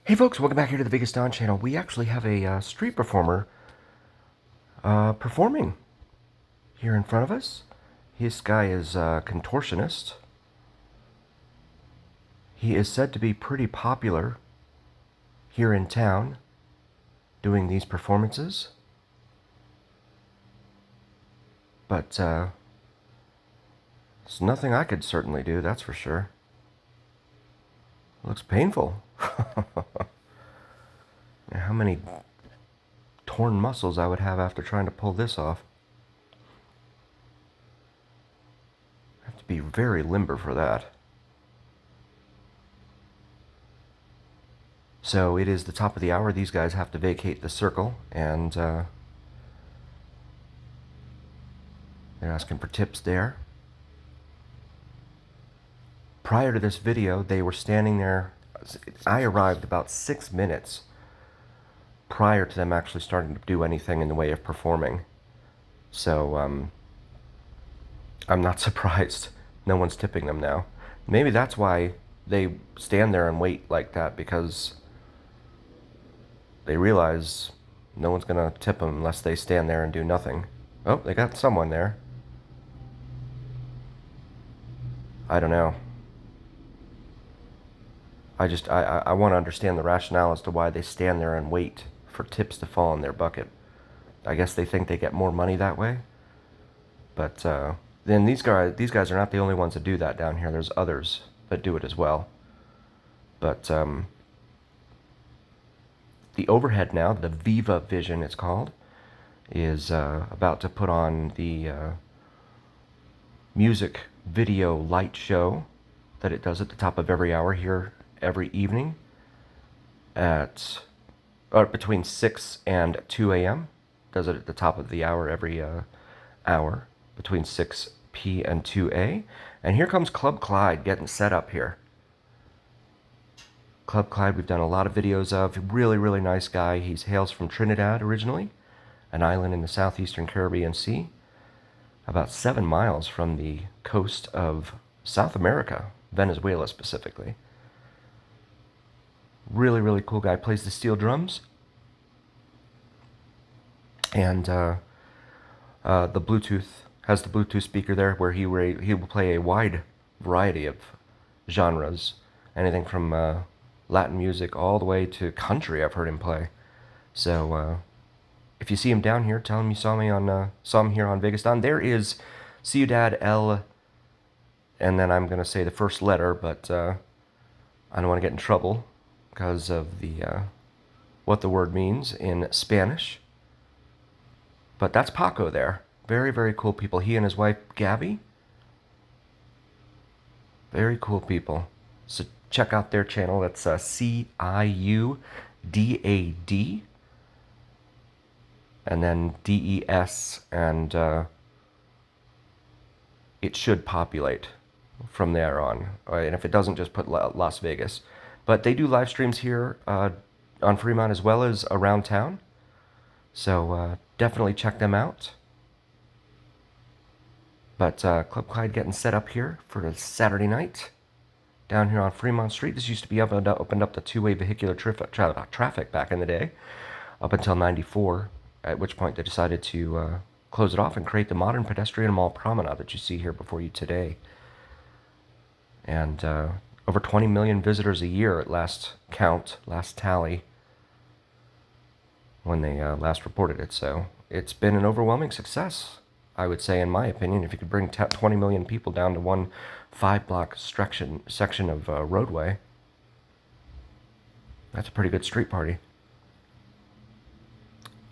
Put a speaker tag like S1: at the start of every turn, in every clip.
S1: Hey folks, welcome back here to the Vegas Don channel. We actually have a street performer performing here in front of us. This guy is a contortionist. He is said to be pretty popular here in town doing these performances. But it's nothing I could certainly do, that's for sure. It looks painful. How many torn muscles I would have after trying to pull this off. I have to be very limber for that. So it is the top of the hour. These guys have to vacate the circle, and they're asking for tips there. Prior to this video, they were standing there. I arrived about 6 minutes prior to them actually starting to do anything in the way of performing. So I'm not surprised no one's tipping them now. Maybe that's why they stand there and wait like that, because they realize no one's going to tip them unless they stand there and do nothing. Oh, they got someone there. I don't know. I want to understand the rationale as to why they stand there and wait for tips to fall in their bucket. I guess they think they get more money that way. But then these guys are not the only ones that do that down here. There's others that do it as well. But the overhead now, the Viva Vision it's called, is about to put on the music video light show that it does at the top of every hour here every evening at between 6 and 2 a.m. Does it at the top of the hour every hour between 6 p and 2 a. And here comes Club Clyde getting set up here. Club Clyde we've done a lot of videos of. Really, really nice guy. He hails from Trinidad originally, an island in the southeastern Caribbean Sea, about 7 miles from the coast of South America, Venezuela specifically. Really, really cool guy. Plays the steel drums. And the Bluetooth, has the Bluetooth speaker there where he will play a wide variety of genres. Anything from Latin music all the way to country I've heard him play. So if you see him down here, tell him you saw him here on Vegas Don. There is Ciudad L, and then I'm going to say the first letter, but I don't want to get in trouble because of the what the word means in Spanish. But that's Paco there. Very, very cool people. He and his wife, Gabby. Very cool people. So check out their channel. That's Ciudad, and then DES, and it should populate from there on. And if it doesn't, just put Las Vegas. But they do live streams here on Fremont as well as around town. So definitely check them out. But Club Clyde getting set up here for a Saturday night down here on Fremont Street. This used to be opened up to two-way vehicular traffic back in the day, up until '94, at which point they decided to close it off and create the modern pedestrian mall promenade that you see here before you today. And over 20 million visitors a year at last count, last tally, when they last reported it. So it's been an overwhelming success, I would say, in my opinion. If you could bring 20 million people down to one 5-block section of roadway, that's a pretty good street party.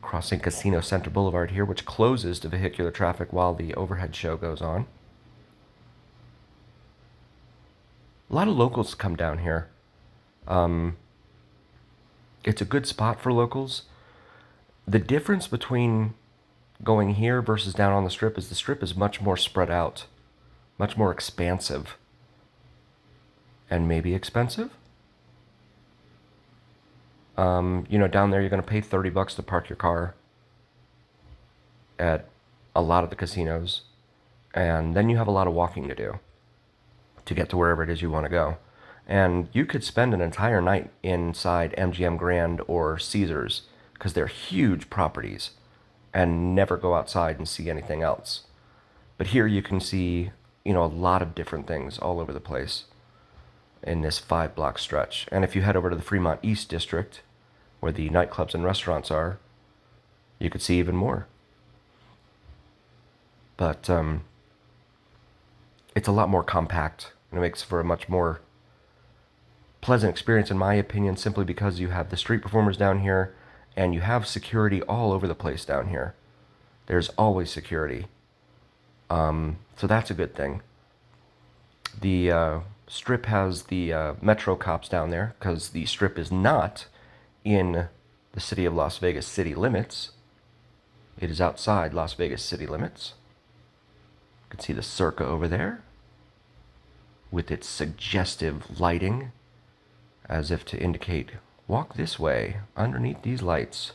S1: Crossing Casino Center Boulevard here, which closes to vehicular traffic while the overhead show goes on. A lot of locals come down here. It's a good spot for locals. The difference between going here versus down on the Strip is the Strip is much more spread out, much more expansive, and maybe expensive. Down there you're going to pay $30 to park your car at a lot of the casinos, and then you have a lot of walking to do to get to wherever it is you want to go. And you could spend an entire night inside MGM Grand or Caesars because they're huge properties and never go outside and see anything else. But here you can see, a lot of different things all over the place in this 5 block stretch. And if you head over to the Fremont East District, where the nightclubs and restaurants are, you could see even more. But it's a lot more compact, and it makes for a much more pleasant experience, in my opinion, simply because you have the street performers down here, and you have security all over the place down here. There's always security. So that's a good thing. The Strip has the Metro cops down there, because the Strip is not in the city of Las Vegas city limits. It is outside Las Vegas city limits. You can see the Circa over there with its suggestive lighting, as if to indicate, walk this way, underneath these lights.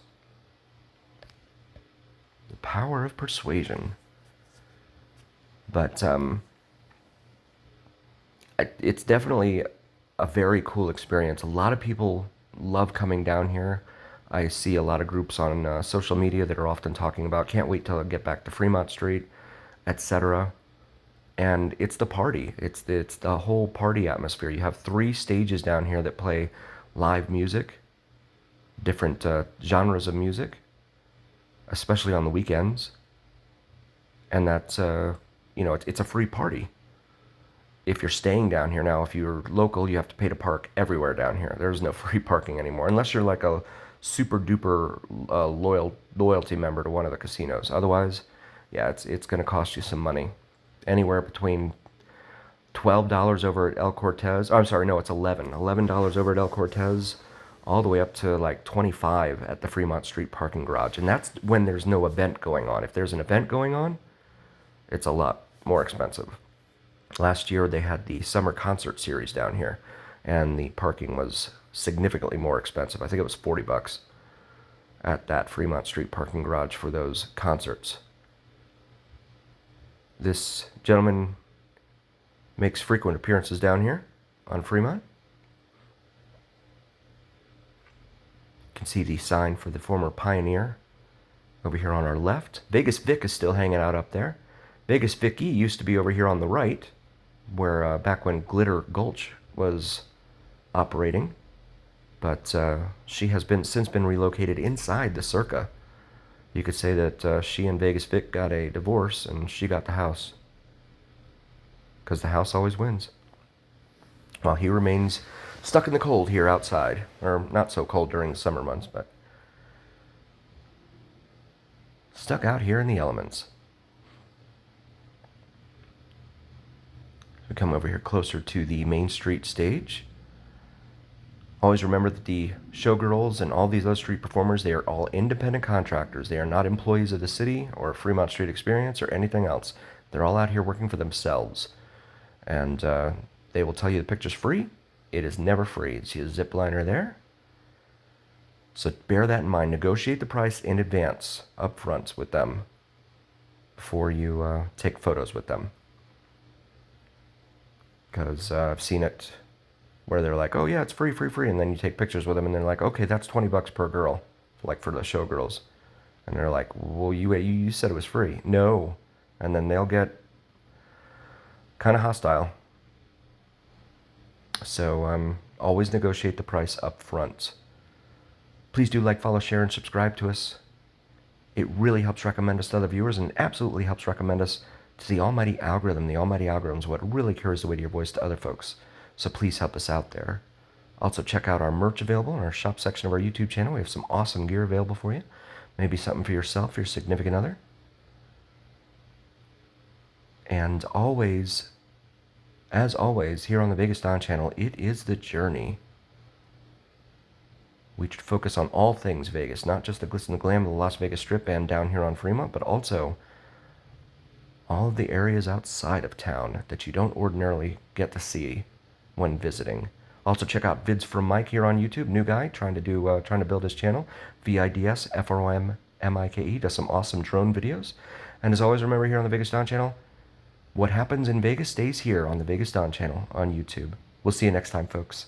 S1: The power of persuasion. But it's definitely a very cool experience. A lot of people love coming down here. I see a lot of groups on social media that are often talking about, can't wait till I get back to Fremont Street, etc. And it's the party. It's the whole party atmosphere. You have 3 stages down here that play live music, different genres of music, especially on the weekends. And that's, it's a free party. If you're staying down here now, if you're local, you have to pay to park everywhere down here. There's no free parking anymore, unless you're like a super duper loyalty member to one of the casinos. Otherwise, yeah, it's going to cost you some money. Anywhere between $12 over at El Cortez. Oh, I'm sorry, no, it's $11 over at El Cortez, all the way up to like $25 at the Fremont Street parking garage. And that's when there's no event going on. If there's an event going on, it's a lot more expensive. Last year they had the summer concert series down here, and the parking was significantly more expensive. I think it was $40 at that Fremont Street parking garage for those concerts. This gentleman makes frequent appearances down here on Fremont. You can see the sign for the former Pioneer over here on our left. Vegas Vic is still hanging out up there. Vegas Vicky used to be over here on the right, where back when Glitter Gulch was operating, but she has since been relocated inside the Circa. You could say that she and Vegas Vic got a divorce, and she got the house, because the house always wins. While he remains stuck in the cold here outside, or not so cold during the summer months, but stuck out here in the elements. We come over here closer to the Main Street stage. Always remember that the showgirls and all these other street performers, they are all independent contractors. They are not employees of the city or Fremont Street Experience or anything else. They're all out here working for themselves. And they will tell you the picture's free. It is never free. You see a zip liner there. So bear that in mind. Negotiate the price in advance, up front with them, before you take photos with them. Because I've seen it where they're like, oh yeah, it's free, and then you take pictures with them, and they're like, okay, that's $20 per girl, like for the showgirls. And they're like, well, you said it was free. No. And then they'll get kind of hostile. So always negotiate the price up front. Please do like, follow, share, and subscribe to us. It really helps recommend us to other viewers, and absolutely helps recommend us to the almighty algorithm. The almighty algorithm is what really carries the weight of your voice to other folks. So please help us out there. Also, check out our merch available in our shop section of our YouTube channel. We have some awesome gear available for you. Maybe something for yourself, your significant other. And always, as always, here on the Vegas Don channel, it is the journey. We focus on all things Vegas, not just the glitz and the glam of the Las Vegas Strip and down here on Fremont, but also all of the areas outside of town that you don't ordinarily get to see when visiting. Also, check out Vids from Mike here on YouTube. New guy trying to build his channel. VIDS-FROMMIKE, does some awesome drone videos. And as always, remember here on the Vegas Don channel, what happens in Vegas stays here on the Vegas Don channel on YouTube. We'll see you next time, folks.